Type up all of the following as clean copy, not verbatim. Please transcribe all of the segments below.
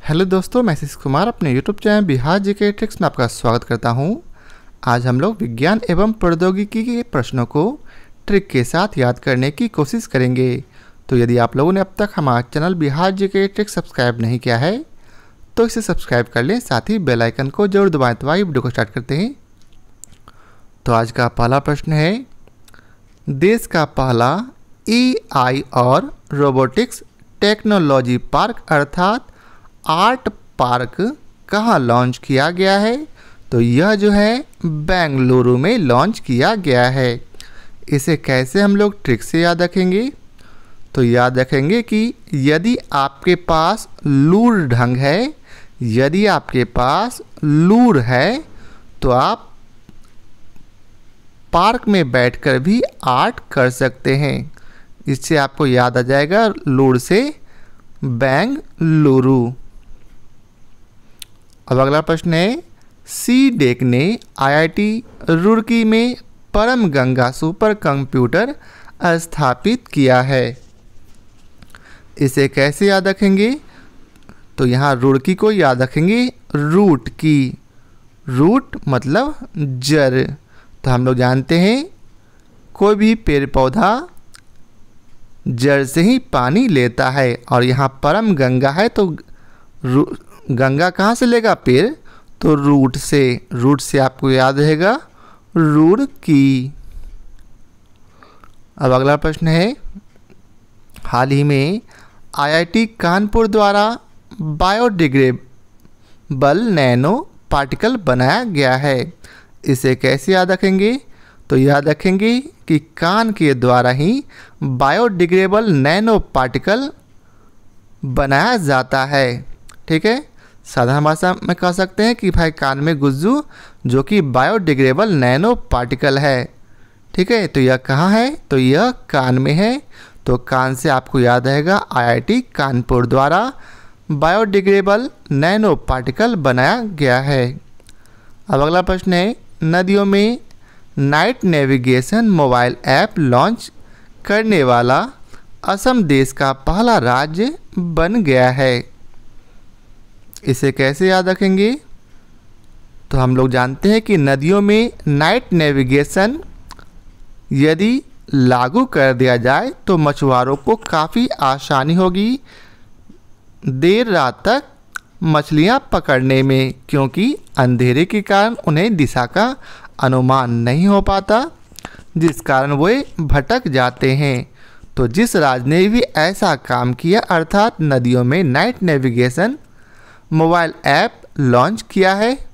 Hello दोस्तों, मैं आशीष कुमार अपने YouTube channel Bihar GK tricks में आपका स्वागत करता हूं। आज हम लोग विज्ञान एवं प्रौद्योगिकी के प्रश्नों को ट्रिक के साथ याद करने की कोशिश करेंगे। तो यदि आप लोगों ने अब तक हमारा channel Bihar GK tricks subscribe नहीं किया है तो इसे सब्सक्राइब कर लें, साथ ही बेल आइकन को जरूर दबाएं। तो आइए वीडियो को स्टार्ट करते हैं। तो आज का पहला प्रश्न है, देश का पहला AI और रोबोटिक्स टेक्नोलॉजी पार्क अर्थात आर्ट पार्क कहाँ लॉन्च किया गया है? तो यह जो है बेंगलुरु में लॉन्च किया गया है। इसे कैसे हम लोग ट्रिक से याद रखेंगे? तो याद रखेंगे कि यदि आपके पास लूर ढंग है, यदि आपके पास लूर है तो आप पार्क में बैठकर भी आर्ट कर सकते हैं। इससे आपको याद आ जाएगा लूर से बेंगलुरु। अब अगला प्रश्न है, CDEC ने IIT रुड़की में परम गंगा सुपर कंप्यूटर स्थापित किया है। इसे कैसे याद रखेंगे? तो यहाँ रुड़की को याद रखेंगे रूट की। रूट मतलब जड़। तो हम लोग जानते हैं कोई भी पेड़ पौधा जड़ से ही पानी लेता है, और यहाँ परम गंगा है तो गंगा कहाँ से लेगा पेड़? तो रूट से। रूट से आपको याद रहेगा रुड़की। अब अगला प्रश्न है, हाल ही में IIT कानपुर द्वारा बायोडिग्रेडेबल नैनो पार्टिकल बनाया गया है। इसे कैसे याद रखेंगे? तो याद रखेंगे कि कान के द्वारा ही बायोडिग्रेडेबल नैनो पार्टिकल बनाया जाता है। ठीक है, साधारण भाषा में कह सकते हैं कि भाई कान में गुज्जू, जो कि बायोडिग्रेडेबल नैनो पार्टिकल है। ठीक है, तो यह कहाँ है? तो यह कान में है। तो कान से आपको याद रहेगा IIT कानपुर द्वारा बायोडिग्रेडेबल नैनो पार्टिकल बनाया गया है। अब अगला प्रश्न है, नदियों में night navigation mobile app launch करने वाला असम देश का पहला राज्य बन गया है। इसे कैसे याद रखेंगे? तो हम लोग जानते हैं कि नदियों में नाइट नेविगेशन यदि लागू कर दिया जाए तो मछुआरों को काफ़ी आसानी होगी देर रात तक मछलियां पकड़ने में, क्योंकि अंधेरे के कारण उन्हें दिशा का अनुमान नहीं हो पाता, जिस कारण वे भटक जाते हैं। तो जिस राज्य ने भी ऐसा काम किया अर्थात नदियों में night navigation mobile app launch किया है,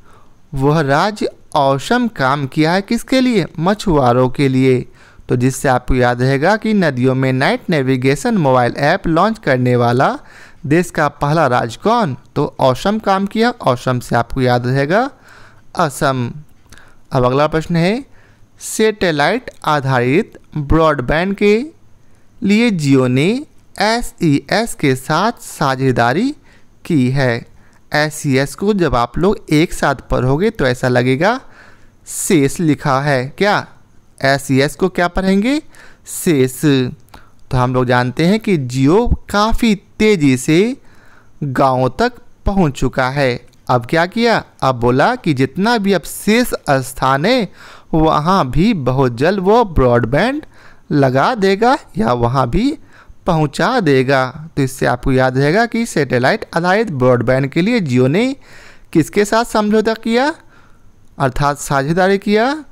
वह राज्य औसम काम किया है। किसके लिए? मछुआरों के लिए। तो जिससे आपको याद रहेगा कि नदियों में night navigation mobile app launch करने वाला देश का पहला राज्य कौन? तो औसम काम किया। औसम से आपको याद रहेगा असम। अब अगला प्रश्न है, सैटेलाइट आधारित ब्रॉडबैंड के लिए जियो ने SES के साथ साझेदारी की है। SES को जब आप लोग एक साथ पढ़ोगे तो ऐसा लगेगा शेष लिखा है। क्या SES को क्या पढ़ेंगे? शेष। तो हम लोग जानते हैं कि जियो काफ़ी तेज़ी से गाँव तक पहुंच चुका है। अब क्या किया? अब बोला कि जितना भी अब शेष स्थान है वहाँ भी बहुत जल्द वो ब्रॉडबैंड लगा देगा या वहाँ भी पहुँचा देगा। तो इससे आपको याद रहेगा कि सैटेलाइट आधारित ब्रॉडबैंड के लिए जियो ने किसके साथ समझौता किया अर्थात साझेदारी किया?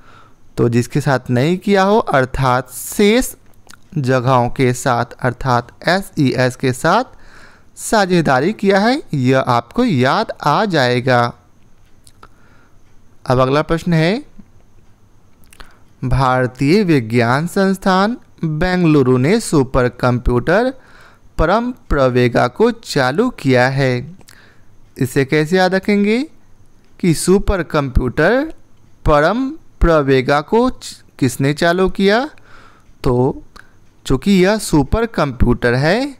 तो जिसके साथ नहीं किया हो अर्थात शेष जगहों के साथ अर्थात SES के साथ साझेदारी किया है, यह आपको याद आ जाएगा। अब अगला प्रश्न है, भारतीय विज्ञान संस्थान बेंगलुरु ने सुपर कंप्यूटर परम प्रवेगा को चालू किया है। इसे कैसे याद रखेंगे कि सुपर कंप्यूटर परम प्रवेगा को किसने चालू किया? तो चूँकि यह सुपर कंप्यूटर है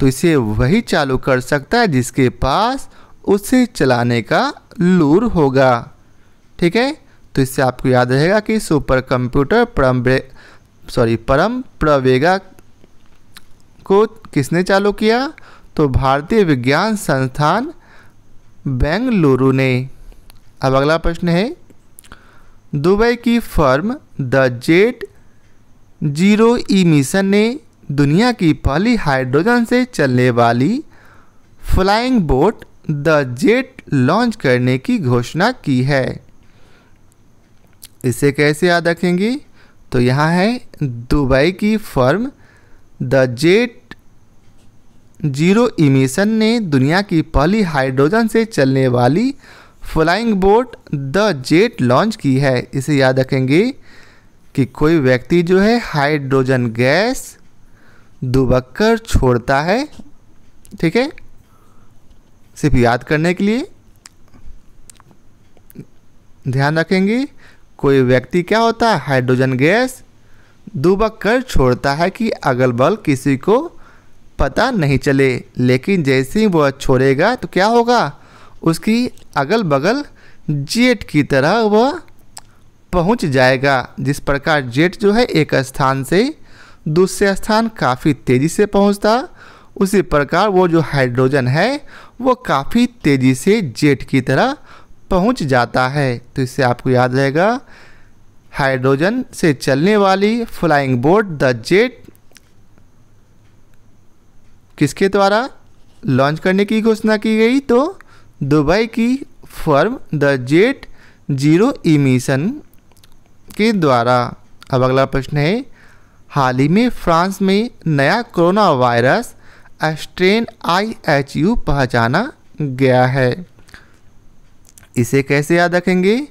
तो इसे वही चालू कर सकता है जिसके पास उसे चलाने का लूर होगा। ठीक है, तो इससे आपको याद रहेगा कि सुपर कंप्यूटर परम प्रवेगा को किसने चालू किया? तो भारतीय विज्ञान संस्थान बेंगलुरु ने। अब अगला प्रश्न है, दुबई की firm the jet zero emission ने दुनिया की पहली हाइड्रोजन से चलने वाली flying boat the jet launch करने की घोषणा की है। इसे कैसे याद रखेंगे? तो यहाँ है दुबई की firm the jet zero emission ने दुनिया की पहली हाइड्रोजन से चलने वाली flying boat the jet launch की है। इसे याद रखेंगे कि कोई व्यक्ति जो है हाइड्रोजन गैस दुबककर छोड़ता है। ठीक है, सिर्फ याद करने के लिए ध्यान रखेंगे, कोई व्यक्ति क्या होता है, हाइड्रोजन गैस दुबककर छोड़ता है कि अगल बगल किसी को पता नहीं चले, लेकिन जैसे ही वह छोड़ेगा तो क्या होगा, उसकी अगल बगल जेट की तरह वह पहुंच जाएगा। जिस प्रकार जेट जो है एक स्थान से दूसरे स्थान काफ़ी तेज़ी से पहुंचता, उसी प्रकार वो जो हाइड्रोजन है वो काफ़ी तेज़ी से जेट की तरह पहुंच जाता है। तो इससे आपको याद रहेगा, हाइड्रोजन से चलने वाली फ्लाइंग बोट द जेट किसके द्वारा लॉन्च करने की घोषणा की गई? तो दुबई की firm the jet zero emission के द्वारा। अब अगला प्रश्न है, हाल ही में फ्रांस में नया कोरोना वायरस स्ट्रेन IHU पहचाना गया है। इसे कैसे याद रखेंगे?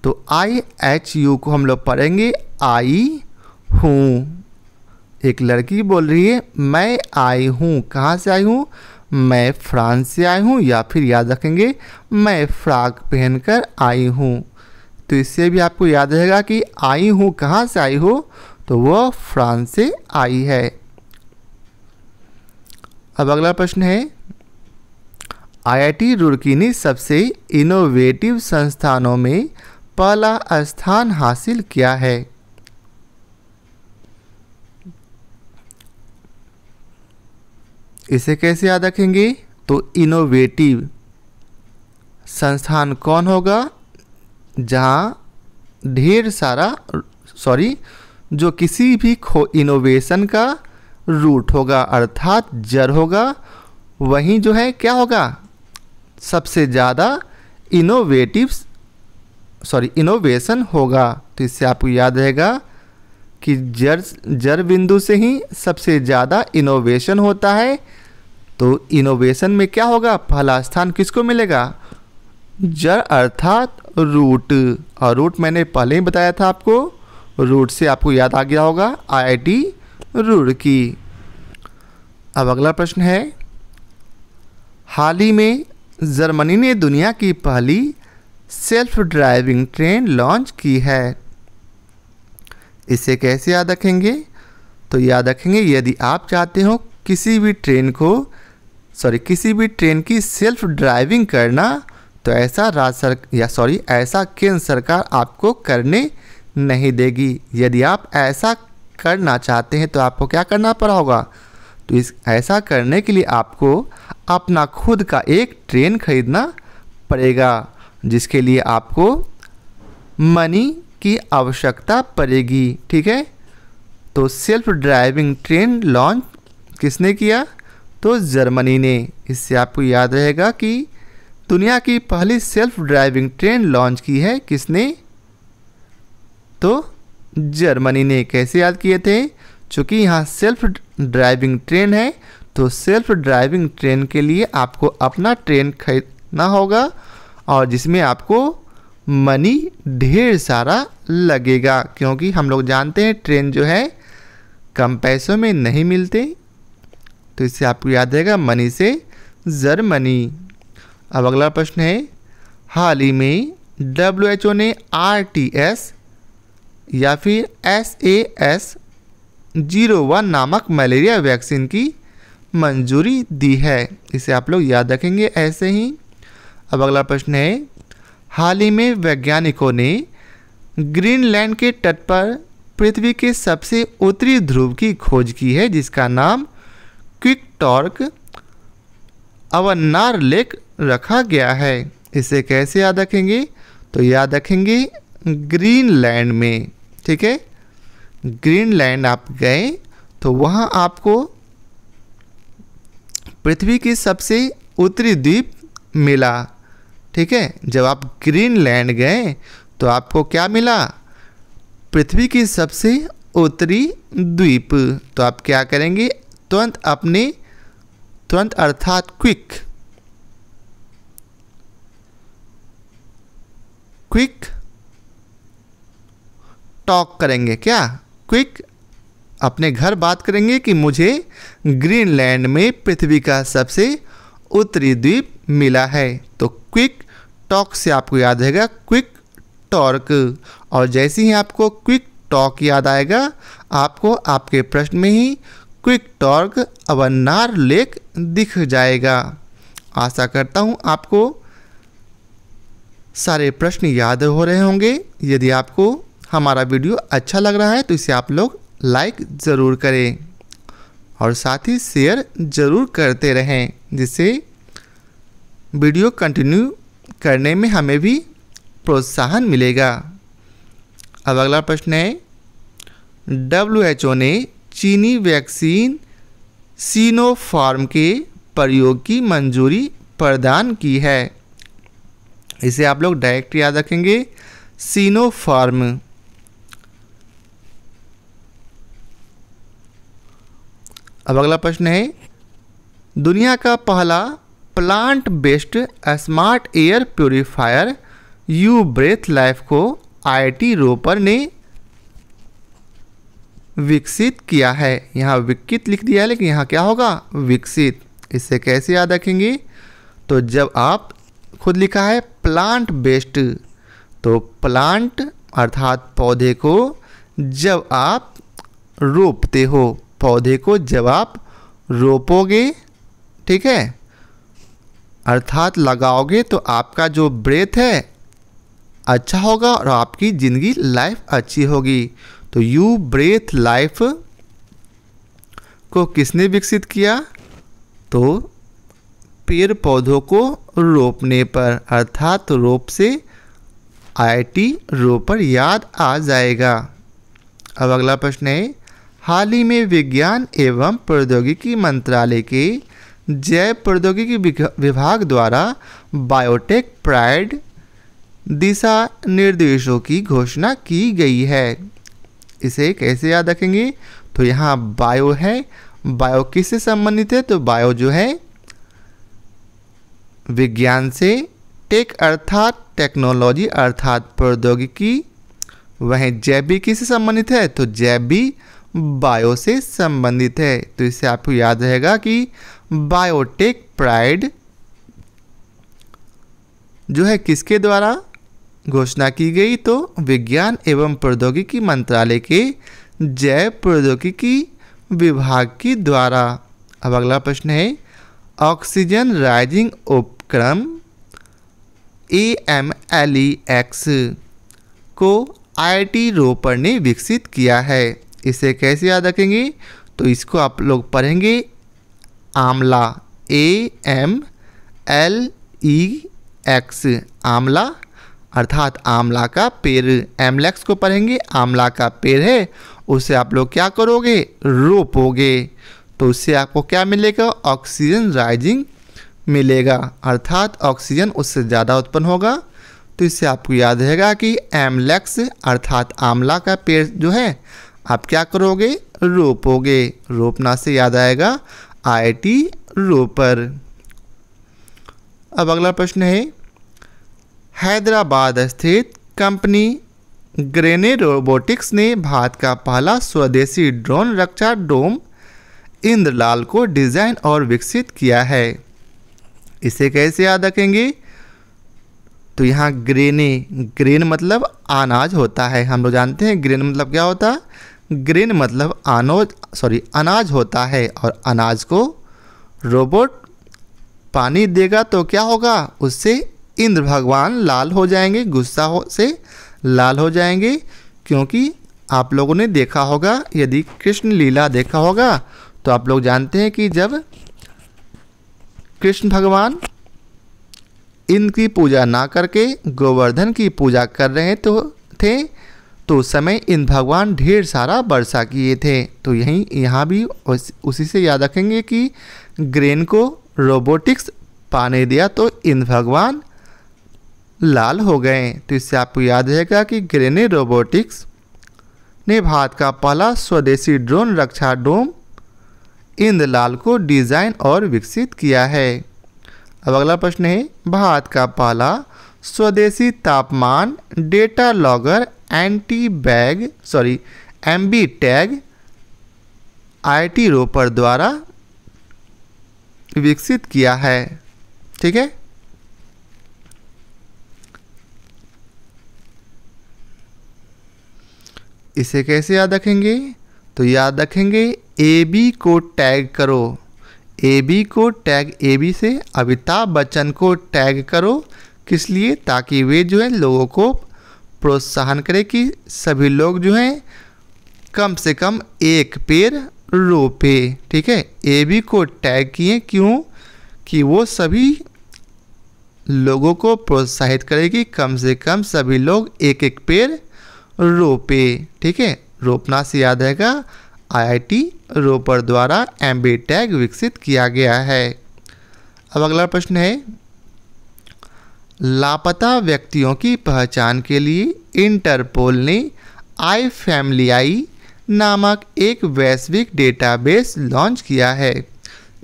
तो IHU को हम लोग पढ़ेंगे आई हूँ। एक लड़की बोल रही है मैं आई हूँ। कहाँ से आई हूँ? मैं फ्रांस से आई हूँ, या फिर याद रखेंगे मैं फ्रॉक पहनकर आई हूँ। तो इससे भी आपको याद रहेगा कि आई हूँ कहाँ से आई हो, तो वह फ्रांस से आई है। अब अगला प्रश्न है, IIT रुड़की ने सबसे इनोवेटिव संस्थानों में पहला स्थान हासिल किया है। इसे कैसे याद रखेंगे? तो इनोवेटिव संस्थान कौन होगा? जहाँ ढेर सारा जो किसी भी इनोवेशन का रूट होगा अर्थात जड़ होगा, वहीं जो है क्या होगा, सबसे ज़्यादा इनोवेशन होगा। तो इससे आपको याद रहेगा कि जड़ बिंदु से ही सबसे ज़्यादा इनोवेशन होता है। तो इनोवेशन में क्या होगा, पहला स्थान किसको मिलेगा? जड़ अर्थात रूट। और रूट मैंने पहले ही बताया था आपको, रूट से आपको याद आ गया होगा IIT रुड़की। अब अगला प्रश्न है, हाल ही में जर्मनी ने दुनिया की पहली सेल्फ ड्राइविंग ट्रेन लॉन्च की है। इसे कैसे याद रखेंगे? तो याद रखेंगे, यदि आप चाहते हो किसी भी ट्रेन की सेल्फ ड्राइविंग करना, तो ऐसा ऐसा केंद्र सरकार आपको करने नहीं देगी। यदि आप ऐसा करना चाहते हैं तो आपको क्या करना पड़ा होगा? तो ऐसा करने के लिए आपको अपना खुद का एक ट्रेन खरीदना पड़ेगा, जिसके लिए आपको मनी की आवश्यकता पड़ेगी। ठीक है, तो सेल्फ ड्राइविंग ट्रेन लॉन्च किसने किया? तो जर्मनी ने। इससे आपको याद रहेगा कि दुनिया की पहली सेल्फ ड्राइविंग ट्रेन लॉन्च की है किसने? तो जर्मनी ने। कैसे याद किए थे? चूँकि यहाँ सेल्फ ड्राइविंग ट्रेन है, तो सेल्फ ड्राइविंग ट्रेन के लिए आपको अपना ट्रेन खरीदना होगा, और जिसमें आपको मनी ढेर सारा लगेगा, क्योंकि हम लोग जानते हैं ट्रेन जो है कम पैसों में नहीं मिलते। तो इससे आपको याद रहेगा मनी से जर्मनी। अब अगला प्रश्न है, हाल ही में WHO ने RTS या फिर SAS01 नामक मलेरिया वैक्सीन की मंजूरी दी है। इसे आप लोग याद रखेंगे ऐसे ही। अब अगला प्रश्न है, हाल ही में वैज्ञानिकों ने ग्रीनलैंड के तट पर पृथ्वी के सबसे उत्तरी ध्रुव की खोज की है, जिसका नाम क्विक टॉर्क अवन्नार लेक रखा गया है। इसे कैसे याद रखेंगे? तो याद रखेंगे ग्रीनलैंड में। ठीक है, ग्रीनलैंड आप गए तो वहाँ आपको पृथ्वी की सबसे उत्तरी द्वीप मिला। ठीक है, जब आप ग्रीनलैंड गए तो आपको क्या मिला? पृथ्वी की सबसे उत्तरी द्वीप। तो आप क्या करेंगे? तुरंत अर्थात क्विक टॉक करेंगे। क्या? क्विक अपने घर बात करेंगे कि मुझे ग्रीनलैंड में पृथ्वी का सबसे उत्तरी द्वीप मिला है। तो क्विक टॉक से आपको याद रहेगा क्विक टॉर्क। और जैसे ही आपको क्विक टॉक याद आएगा, आपको आपके प्रश्न में ही क्विक टॉर्क अवन्नार लेक दिख जाएगा। आशा करता हूँ आपको सारे प्रश्न याद हो रहे होंगे। यदि आपको हमारा वीडियो अच्छा लग रहा है तो इसे आप लोग लाइक ज़रूर करें और साथ ही शेयर ज़रूर करते रहें, जिससे वीडियो कंटिन्यू करने में हमें भी प्रोत्साहन मिलेगा। अब अगला प्रश्न है, WHO ने चीनी वैक्सीन सिनोफार्म के प्रयोग की मंजूरी प्रदान की है। इसे आप लोग डायरेक्ट याद रखेंगे, सिनोफार्म। अब अगला प्रश्न है, दुनिया का पहला plant based smart air purifier you breathe life को IIT रोपर ने विकसित किया है। यहाँ विकसित लिख दिया है, लेकिन यहाँ क्या होगा? विकसित। इसे कैसे याद रखेंगे? तो जब आप खुद लिखा है प्लांट बेस्ड, तो प्लांट अर्थात पौधे को जब आप रोपते हो, पौधे को जब आप रोपोगे, ठीक है, अर्थात लगाओगे, तो आपका जो ब्रेथ है अच्छा होगा और आपकी ज़िंदगी लाइफ अच्छी होगी। तो यू ब्रेथ लाइफ को किसने विकसित किया? तो पेड़ पौधों को रोपने पर, अर्थात रोप से IIT रोपर याद आ जाएगा। अब अगला प्रश्न है, हाल ही में विज्ञान एवं प्रौद्योगिकी मंत्रालय के जैव प्रौद्योगिकी विभाग द्वारा बायोटेक प्राइड दिशा निर्देशों की घोषणा की गई है। इसे कैसे याद रखेंगे? तो यहाँ बायो है, बायो किससे संबंधित है? तो बायो जो है विज्ञान से, टेक अर्थात टेक्नोलॉजी अर्थात प्रौद्योगिकी, वहीं जैविक किससे संबंधित है? तो जैविक बायो से संबंधित है। तो इससे आपको याद रहेगा कि बायोटेक प्राइड जो है किसके द्वारा घोषणा की गई? तो विज्ञान एवं प्रौद्योगिकी मंत्रालय के जैव प्रौद्योगिकी विभाग की द्वारा। अब अगला प्रश्न है, ऑक्सीजन राइजिंग उपक्रम AMLEX को IIT रोपर ने विकसित किया है। इसे कैसे याद रखेंगे? तो इसको आप लोग पढ़ेंगे आमला, AMLEX, आमला अर्थात आमला का पेड़। एमलेक्स को पढ़ेंगे आमला का पेड़ है, उसे आप लोग क्या करोगे? रोपोगे। तो उससे आपको क्या मिलेगा? ऑक्सीजन राइजिंग मिलेगा, अर्थात ऑक्सीजन उससे ज़्यादा उत्पन्न होगा। तो इससे आपको याद रहेगा कि एमलेक्स अर्थात आमला का पेड़ जो है आप क्या करोगे? रोपोगे। रोपना से याद आएगा IIT रोपर। अब अगला प्रश्न है, हैदराबाद स्थित कंपनी ग्रेने रोबोटिक्स ने भारत का पहला स्वदेशी ड्रोन रक्षा डोम इंद्रलाल को डिज़ाइन और विकसित किया है। इसे कैसे याद रखेंगे? तो यहाँ ग्रेन मतलब अनाज होता है। हम लोग जानते हैं ग्रेन मतलब क्या होता है? ग्रेन मतलब अनाज होता है, और अनाज को रोबोट पानी देगा तो क्या होगा? उससे इंद्र भगवान लाल हो जाएंगे, गुस्सा से लाल हो जाएंगे। क्योंकि आप लोगों ने देखा होगा, यदि कृष्ण लीला देखा होगा तो आप लोग जानते हैं कि जब कृष्ण भगवान इंद्र की पूजा ना करके गोवर्धन की पूजा कर रहे थे तो उस समय इंद्र भगवान ढेर सारा वर्षा किए थे। तो यहाँ भी उसी से याद रखेंगे कि ग्रेन को रोबोटिक्स पाने दिया तो इंद्र भगवान लाल हो गए। तो इससे आपको याद रहेगा कि ग्रेने रोबोटिक्स ने भारत का पहला स्वदेशी ड्रोन रक्षा डोम इंद्रलाल को डिज़ाइन और विकसित किया है। अब अगला प्रश्न है, भारत का पहला स्वदेशी तापमान data logger MB tag IIT Ropar द्वारा विकसित किया है। ठीक है, इसे कैसे याद रखेंगे? तो याद रखेंगे AB को टैग करो। AB को टैग AB से अमिताभ बच्चन को टैग करो। किस लिए? ताकि वे जो है लोगों को प्रोत्साहन करें कि सभी लोग जो हैं कम से कम एक पेड़ रोपे। ठीक है, AB को टैग किए क्यों? कि वो सभी लोगों को प्रोत्साहित करे कि कम से कम सभी लोग एक एक पेड़ रोपे। ठीक है, रोपना से याद रहेगा IIT रोपर द्वारा एमबी टैग विकसित किया गया है। अब अगला प्रश्न है, लापता व्यक्तियों की पहचान के लिए इंटरपोल ने iFamily नामक एक वैश्विक डेटाबेस लॉन्च किया है।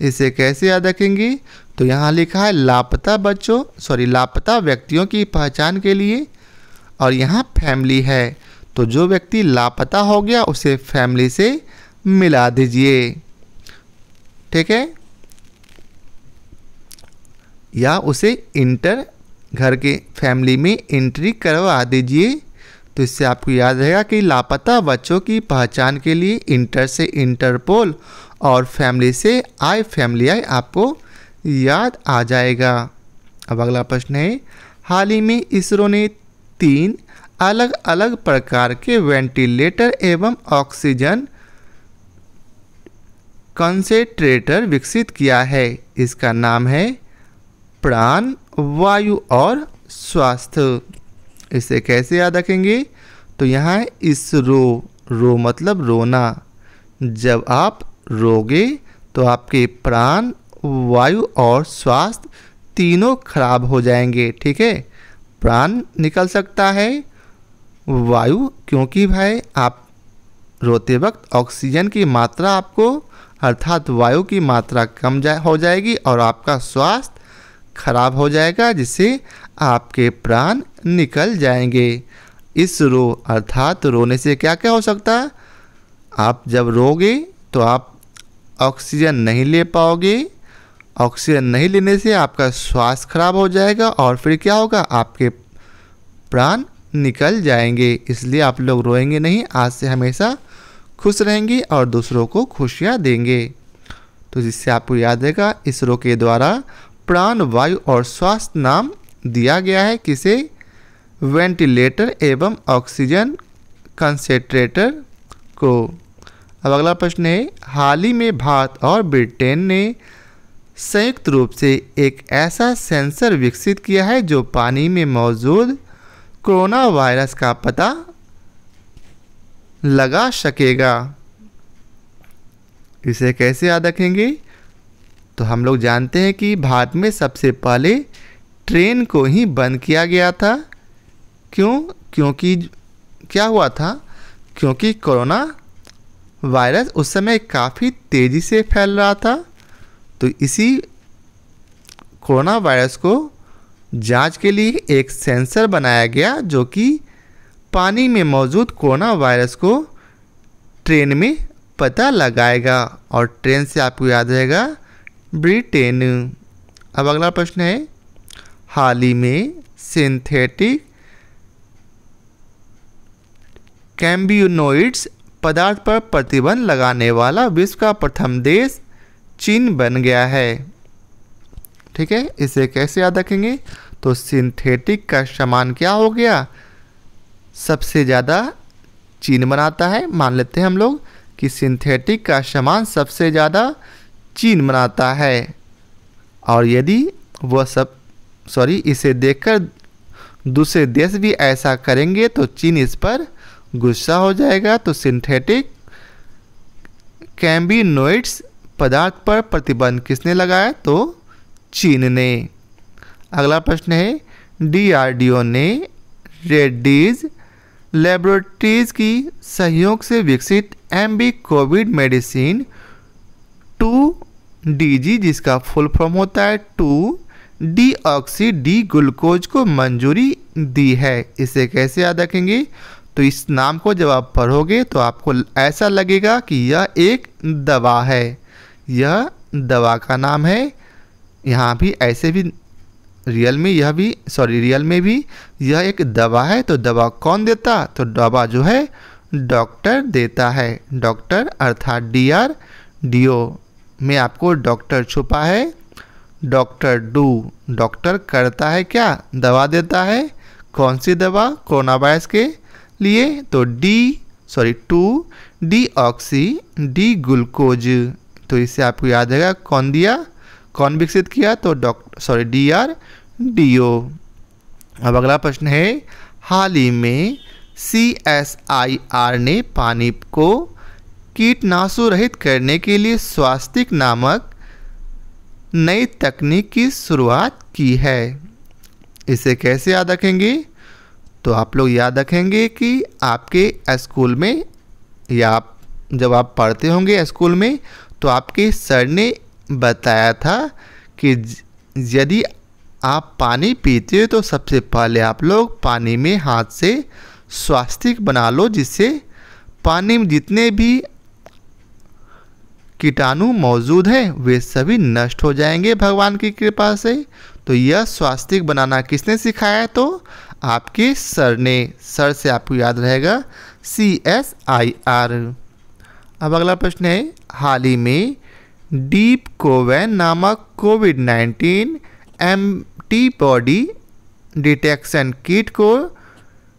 इसे कैसे याद रखेंगे? तो यहाँ लिखा है लापता व्यक्तियों की पहचान के लिए, और यहाँ फैमिली है। तो जो व्यक्ति लापता हो गया उसे फैमिली से मिला दीजिए। ठीक है, या उसे घर के फैमिली में एंट्री करवा दीजिए। तो इससे आपको याद रहेगा कि लापता बच्चों की पहचान के लिए इंटर से इंटरपोल और फैमिली से iFamily आपको याद आ जाएगा। अब अगला प्रश्न है, हाल ही में इसरो ने 3 अलग अलग प्रकार के वेंटिलेटर एवं ऑक्सीजन कंसेंट्रेटर विकसित किया है। इसका नाम है प्राण, वायु और स्वास्थ्य। इसे कैसे याद रखेंगे? तो यहाँ रो मतलब रोना। जब आप रोगे तो आपके प्राण, वायु और स्वास्थ्य तीनों खराब हो जाएंगे। ठीक है, प्राण निकल सकता है, वायु क्योंकि भाई आप रोते वक्त ऑक्सीजन की मात्रा आपको अर्थात वायु की मात्रा कम हो जाएगी और आपका स्वास्थ्य खराब हो जाएगा, जिससे आपके प्राण निकल जाएंगे। अर्थात रोने से क्या क्या हो सकता है? आप जब रोगे तो आप ऑक्सीजन नहीं ले पाओगे, ऑक्सीजन नहीं लेने से आपका स्वास्थ्य खराब हो जाएगा और फिर क्या होगा? आपके प्राण निकल जाएंगे। इसलिए आप लोग रोएंगे नहीं, आज से हमेशा खुश रहेंगे और दूसरों को खुशियाँ देंगे। तो जिससे आपको याद रहेगा इसरो के द्वारा प्राण, वायु और स्वास्थ्य नाम दिया गया है किसे? वेंटिलेटर एवं ऑक्सीजन कंसेंट्रेटर को। अब अगला प्रश्न है, हाल ही में भारत और ब्रिटेन ने संयुक्त रूप से एक ऐसा सेंसर विकसित किया है जो पानी में मौजूद कोरोना वायरस का पता लगा सकेगा। इसे कैसे याद रखेंगे? तो हम लोग जानते हैं कि भारत में सबसे पहले ट्रेन को ही बंद किया गया था। क्यों? क्योंकि क्या हुआ था? क्योंकि कोरोना वायरस उस समय काफ़ी तेज़ी से फैल रहा था। तो इसी कोरोना वायरस को जांच के लिए एक सेंसर बनाया गया जो कि पानी में मौजूद कोरोना वायरस को ट्रेन में पता लगाएगा। और ट्रेन से आपको याद रहेगा ब्रिटेन। अब अगला प्रश्न है, हाल ही में सिंथेटिक कैम्बियोनोइड्स पदार्थ पर प्रतिबंध लगाने वाला विश्व का प्रथम देश चीन बन गया है। ठीक है, इसे कैसे याद रखेंगे? तो सिंथेटिक का सामान क्या हो गया? सबसे ज़्यादा चीन बनाता है। मान लेते हैं हम लोग कि सिंथेटिक का सामान सबसे ज़्यादा चीन बनाता है। और यदि वह इसे देखकर दूसरे देश भी ऐसा करेंगे तो चीन इस पर गुस्सा हो जाएगा। तो सिंथेटिक कैम्बिनोइड्स पदार्थ पर प्रतिबंध किसने लगाया? तो चीन ने। अगला प्रश्न है, DRDO ने रेड्डीज लैबोरेटरीज की सहयोग से विकसित एमबी कोविड मेडिसिन 2DG, जिसका फुल फॉर्म होता है 2-डीऑक्सी डी ग्लूकोज को मंजूरी दी है। इसे कैसे याद रखेंगे? तो इस नाम को जब आप पढ़ोगे तो आपको ऐसा लगेगा कि यह एक दवा है, यह दवा का नाम है। यहाँ भी ऐसे भी रियल में भी यह एक दवा है। तो दवा कौन देता? तो दवा जो है डॉक्टर देता है। डॉक्टर अर्थात DRDO में आपको डॉक्टर छुपा है। डॉक्टर डॉक्टर करता है क्या? दवा देता है। कौन सी दवा? कोरोना वायरस के लिए। तो 2-डीऑक्सी डी ग्लूकोज। तो इससे आपको याद रहेगा कौन दिया, कौन विकसित किया? तो DRDO। अब अगला प्रश्न है, हाल ही में CSIR ने पानी को कीटनाशु रहित करने के लिए स्वास्तिक नामक नई तकनीक की शुरुआत की है। इसे कैसे याद रखेंगे? तो आप लोग याद रखेंगे कि आपके स्कूल में या जब आप पढ़ते होंगे स्कूल में तो आपके सर ने बताया था कि यदि आप पानी पीते हो तो सबसे पहले आप लोग पानी में हाथ से स्वास्तिक बना लो, जिससे पानी में जितने भी कीटाणु मौजूद हैं वे सभी नष्ट हो जाएंगे भगवान की कृपा से। तो यह स्वास्तिक बनाना किसने सिखाया? तो आपके सर ने। सर से आपको याद रहेगा CSIR। अब अगला प्रश्न है, हाल ही में डीप कोवैन नामक कोविड-19 एंटीबॉडी डिटेक्शन किट को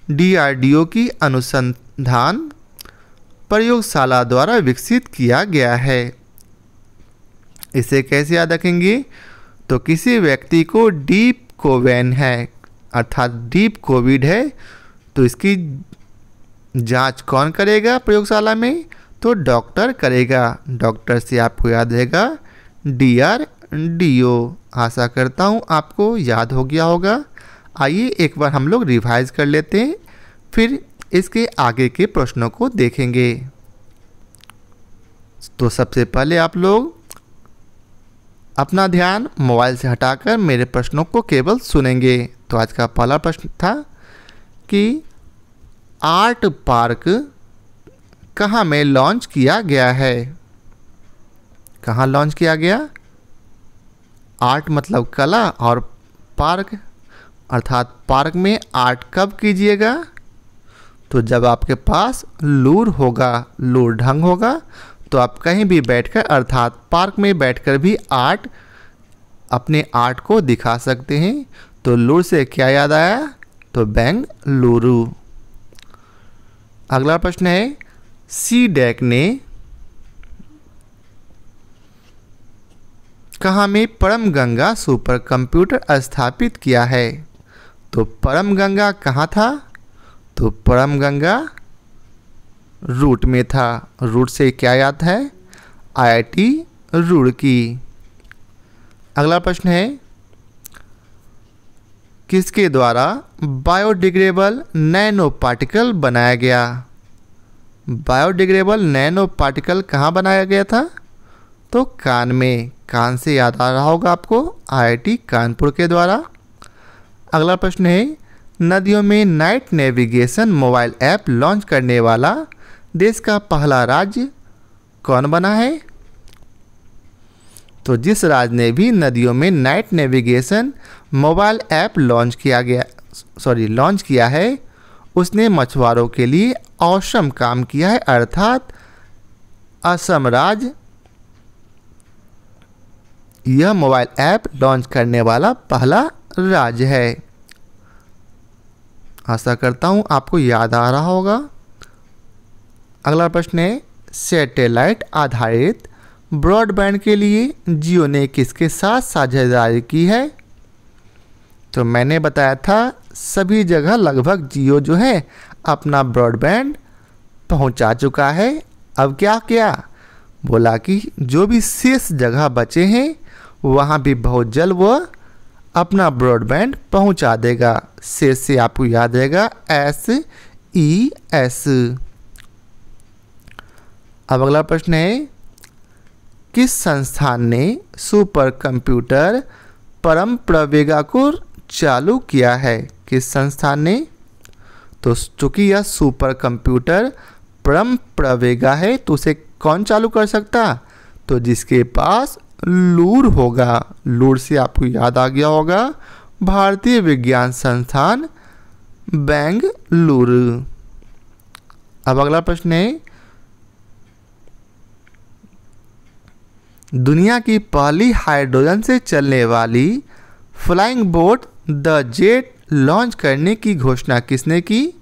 DRDO की अनुसंधान प्रयोगशाला द्वारा विकसित किया गया है। इसे कैसे याद रखेंगे? तो किसी व्यक्ति को डीप कोवैन है अर्थात डीप कोविड है, तो इसकी जांच कौन करेगा प्रयोगशाला में? तो डॉक्टर करेगा। डॉक्टर से आपको याद रहेगा DRDO। आशा करता हूँ आपको याद हो गया होगा। आइए एक बार हम लोग रिवाइज कर लेते हैं, फिर इसके आगे के प्रश्नों को देखेंगे। तो सबसे पहले आप लोग अपना ध्यान मोबाइल से हटाकर मेरे प्रश्नों को केवल सुनेंगे। तो आज का पहला प्रश्न था कि आर्ट पार्क कहाँ में लॉन्च किया गया है? कहाँ लॉन्च किया गया? आर्ट मतलब कला और पार्क अर्थात पार्क में आर्ट कब कीजिएगा? तो जब आपके पास लूर होगा, लूर ढंग होगा, तो आप कहीं भी बैठकर अर्थात पार्क में बैठकर भी अपने आर्ट को दिखा सकते हैं। तो लूर से क्या याद आया? तो बेंगलुरु। अगला प्रश्न है, CDAC ने कहाँ में परम गंगा सुपर कंप्यूटर स्थापित किया है? तो परम गंगा कहाँ था? तो परम गंगा रूट में था। रूट से क्या याद है? IIT रुड़की। अगला प्रश्न है, किसके द्वारा बायोडिग्रेडेबल नैनो पार्टिकल बनाया गया? बायोडिग्रेडेबल नैनो पार्टिकल कहाँ बनाया गया था? तो कान में। कान से याद आ रहा होगा आपको, IIT कानपुर के द्वारा। अगला प्रश्न है, नदियों में night navigation mobile app launch करने वाला देश का पहला राज्य कौन बना है? तो जिस राज्य ने भी नदियों में night navigation mobile app launch किया है उसने मछुआरों के लिए औसम काम किया है, अर्थात असम राज्य यह मोबाइल ऐप लॉन्च करने वाला पहला राज्य है। आशा करता हूँ आपको याद आ रहा होगा। अगला प्रश्न है, सैटेलाइट आधारित ब्रॉडबैंड के लिए जियो ने किसके साथ साझेदारी की है? तो मैंने बताया था सभी जगह लगभग जियो जो है अपना ब्रॉडबैंड पहुंचा चुका है। अब क्या किया? बोला कि जो भी शेष जगह बचे हैं वहाँ भी बहुत जल्द वो अपना ब्रॉडबैंड पहुंचा देगा। शेष से आपको याद रहेगा SES। अब अगला प्रश्न है, किस संस्थान ने सुपर कंप्यूटर परम प्रवेगा को चालू किया है? किस संस्थान ने? तो चूंकि यह सुपर कंप्यूटर परम प्रवेगा है तो उसे कौन चालू कर सकता? तो जिसके पास लूर होगा। लूर से आपको याद आ गया होगा भारतीय विज्ञान संस्थान बेंगलुरु। अब अगला प्रश्न है, दुनिया की पहली हाइड्रोजन से चलने वाली flying boat the jet launch करने की घोषणा किसने की?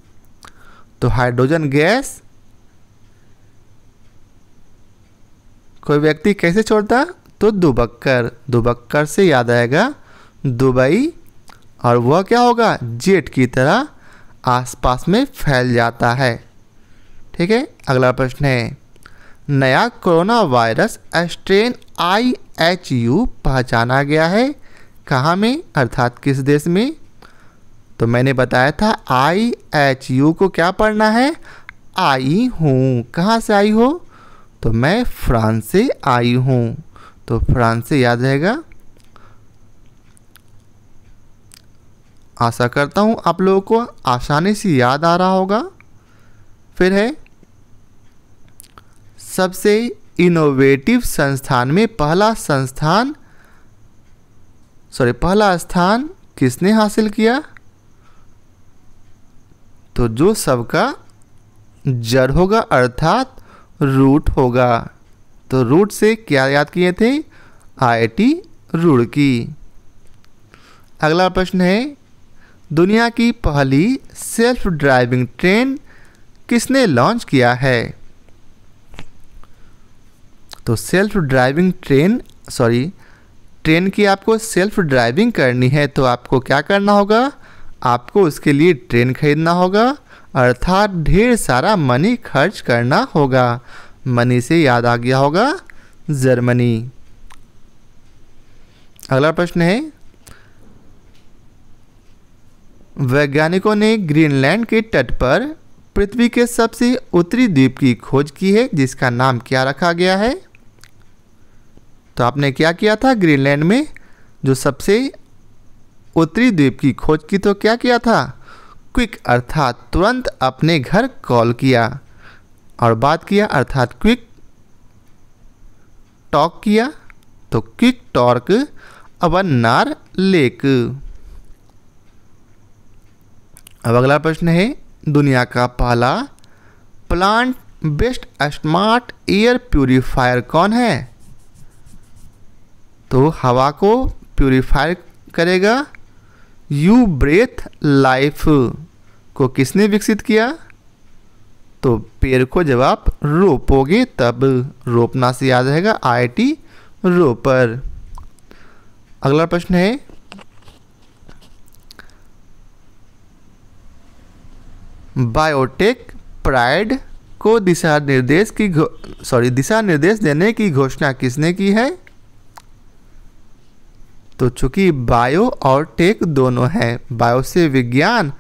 तो हाइड्रोजन गैस कोई व्यक्ति कैसे छोड़ता? तो दुबक्कर। दुबक्कर से याद आएगा दुबई, और वह क्या होगा? जेट की तरह आसपास में फैल जाता है। ठीक है, अगला प्रश्न है, नया कोरोना वायरस स्ट्रेन IHU पहचाना गया है कहाँ में, अर्थात किस देश में? तो मैंने बताया था IHU को क्या पढ़ना है? आई हूँ। कहाँ से आई हो? तो मैं फ्रांस से आई हूँ। तो फ्रांस से याद रहेगा। आशा करता हूँ आप लोगों को आसानी से याद आ रहा होगा। फिर है, सबसे इनोवेटिव संस्थान में पहला स्थान किसने हासिल किया? तो जो सबका जड़ होगा अर्थात रूट होगा। तो रूट से क्या याद किए थे? IIT रुड़की। अगला प्रश्न है, दुनिया की पहली सेल्फ ड्राइविंग ट्रेन किसने लॉन्च किया है? तो सेल्फ ड्राइविंग ट्रेन की आपको सेल्फ ड्राइविंग करनी है तो आपको क्या करना होगा? आपको उसके लिए ट्रेन खरीदना होगा, अर्थात ढेर सारा मनी खर्च करना होगा। मनी से याद आ गया होगा जर्मनी। अगला प्रश्न है, वैज्ञानिकों ने ग्रीनलैंड के तट पर पृथ्वी के सबसे उत्तरी द्वीप की खोज की है जिसका नाम क्या रखा गया है? तो आपने क्या किया था? ग्रीनलैंड में जो सबसे उत्तरी द्वीप की खोज की तो क्या किया था? क्विक अर्थात तुरंत अपने घर कॉल किया और बात किया अर्थात क्विक टॉक किया। तो क्विक टॉक अवन्नार लेक। अब अगला प्रश्न है, दुनिया का पहला plant based smart air purifier कौन है? तो हवा को प्यूरीफायर करेगा यू ब्रेथ लाइफ को किसने विकसित किया? तो पेड़ को जब आप रोपोगे तब। रोपना से याद रहेगा IIT रोपर। अगला प्रश्न है, बायोटेक प्राइड को दिशा निर्देश देने की घोषणा किसने की है? तो चूंकि बायो और टेक दोनों हैं, बायो से विज्ञान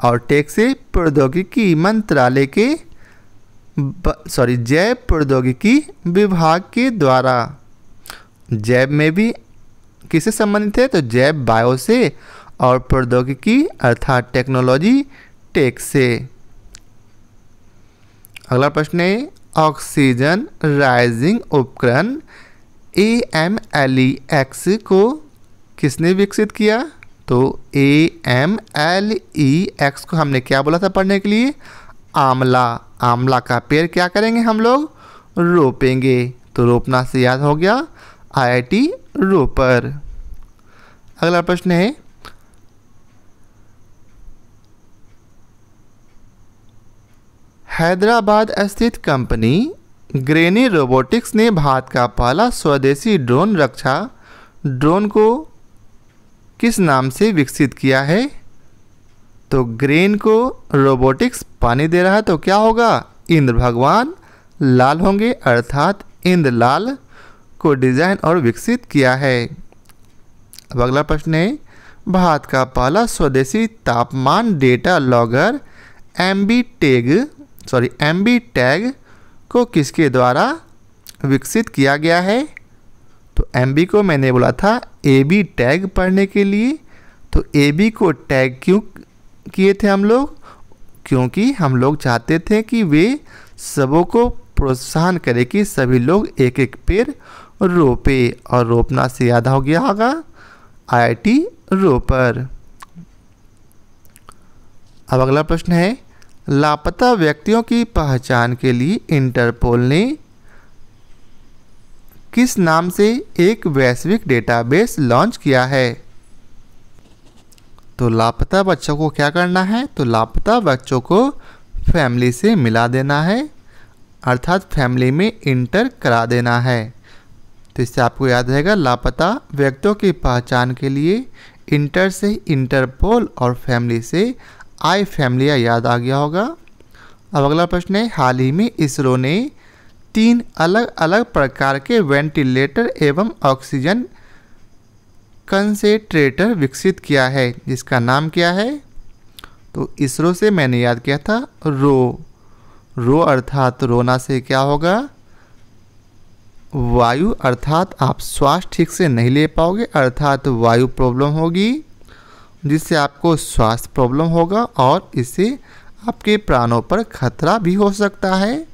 और टेक से प्रौद्योगिकी मंत्रालय के जैव प्रौद्योगिकी विभाग के द्वारा। जैव में भी किससे संबंधित है? तो जैव बायो से और प्रौद्योगिकी अर्थात टेक्नोलॉजी टेक से। अगला प्रश्न है, ऑक्सीजन राइजिंग उपकरण AMLEX को किसने विकसित किया? तो AMLEX को हमने क्या बोला था पढ़ने के लिए? आंवला। आंवला का पेड़ क्या करेंगे हम लोग? रोपेंगे। तो रोपना से याद हो गया IIT रोपर। अगला प्रश्न है, हैदराबाद स्थित कंपनी ग्रेनी रोबोटिक्स ने भारत का पहला स्वदेशी ड्रोन रक्षा ड्रोन को किस नाम से विकसित किया है? तो ग्रेन को रोबोटिक्स पानी दे रहा है तो क्या होगा? इंद्र भगवान लाल होंगे, अर्थात इंद्र लाल को डिजाइन और विकसित किया है। अब अगला प्रश्न है, भारत का पहला स्वदेशी तापमान डेटा लॉगर एमबी टैग को किसके द्वारा विकसित किया गया है? तो एमबी को मैंने बोला था एबी टैग पढ़ने के लिए। तो एबी को टैग क्यों किए थे हम लोग? क्योंकि हम लोग चाहते थे कि वे सबों को प्रोत्साहन करे कि सभी लोग एक एक पेड़ रोपे, और रोपना से याद हो गया होगा आईआईटी रोपर। अब अगला प्रश्न है, लापता व्यक्तियों की पहचान के लिए इंटरपोल ने किस नाम से एक वैश्विक डेटाबेस लॉन्च किया है? तो लापता बच्चों को क्या करना है? तो लापता बच्चों को फैमिली से मिला देना है, अर्थात फैमिली में इंटर करा देना है। तो इससे आपको याद रहेगा लापता व्यक्तियों की पहचान के लिए इंटर से इंटरपोल और फैमिली से आई फैमिली याद आ गया होगा। अब अगला प्रश्न है, हाल ही में इसरो ने 3 अलग अलग प्रकार के वेंटिलेटर एवं ऑक्सीजन कंसेंट्रेटर विकसित किया है, जिसका नाम क्या है? तो इसरो से मैंने याद किया था रो अर्थात रोना से क्या होगा? वायु, अर्थात आप श्वास ठीक से नहीं ले पाओगे, अर्थात वायु प्रॉब्लम होगी, जिससे आपको स्वास्थ्य प्रॉब्लम होगा और इससे आपके प्राणों पर खतरा भी हो सकता है।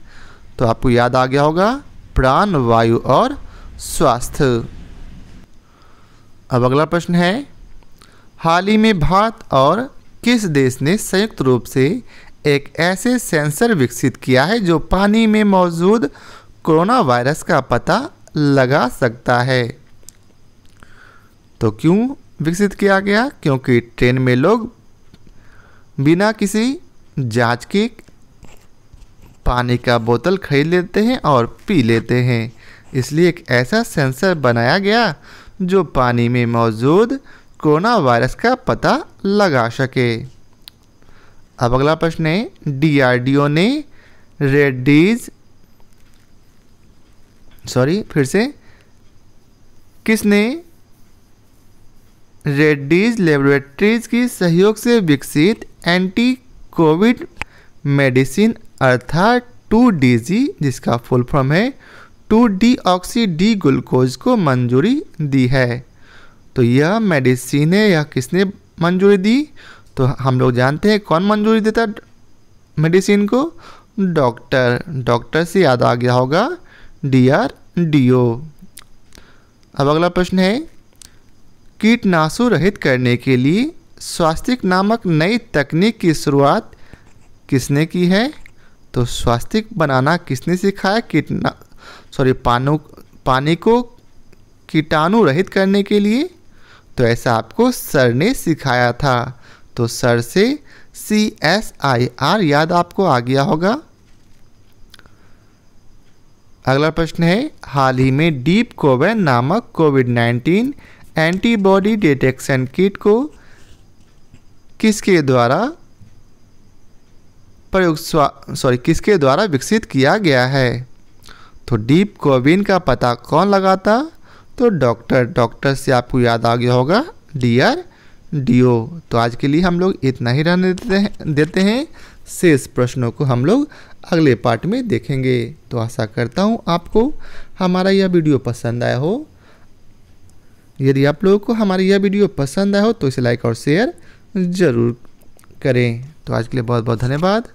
तो आपको याद आ गया होगा प्राण, वायु और स्वास्थ्य। अब अगला प्रश्न है, हाल ही में भारत और किस देश ने संयुक्त रूप से एक ऐसे सेंसर विकसित किया है जो पानी में मौजूद कोरोना वायरस का पता लगा सकता है? तो क्यों विकसित किया गया? क्योंकि ट्रेन में लोग बिना किसी जांच के पानी का बोतल खरीद लेते हैं और पी लेते हैं, इसलिए एक ऐसा सेंसर बनाया गया जो पानी में मौजूद कोरोना वायरस का पता लगा सके। अब अगला प्रश्न है, डीआरडीओ ने किसने रेड्डीज लेबोरेटरीज की सहयोग से विकसित एंटी कोविड मेडिसिन अर्थात 2DG, जिसका फुल फॉर्म है 2-डीऑक्सी डी ग्लूकोज को मंजूरी दी है? तो यह मेडिसिन है, यह किसने मंजूरी दी? तो हम लोग जानते हैं कौन मंजूरी देता मेडिसिन को? डॉक्टर से याद आ गया होगा DRDO। अब अगला प्रश्न है, कीटनाशु रहित करने के लिए स्वास्तिक नामक नई तकनीक की शुरुआत किसने की है? तो स्वास्तिक बनाना किसने सिखाया? पानी को कीटाणु रहित करने के लिए? तो ऐसा आपको सर ने सिखाया था। तो सर से CSIR याद आपको आ गया होगा। अगला प्रश्न है, हाल ही में डीप कोवैन नामक कोविड-19 एंटीबॉडी डिटेक्शन किट को किसके द्वारा विकसित किया गया है? तो डीप कोविन का पता कौन लगाता? तो डॉक्टर से आपको याद आ गया होगा DRDO। तो आज के लिए हम लोग इतना ही रहने देते हैं, शेष प्रश्नों को हम लोग अगले पार्ट में देखेंगे। तो आशा करता हूँ आपको हमारा यह वीडियो पसंद आया हो। यदि आप लोगों को हमारी यह वीडियो पसंद आया हो तो इसे लाइक और शेयर ज़रूर करें। तो आज के लिए बहुत बहुत धन्यवाद।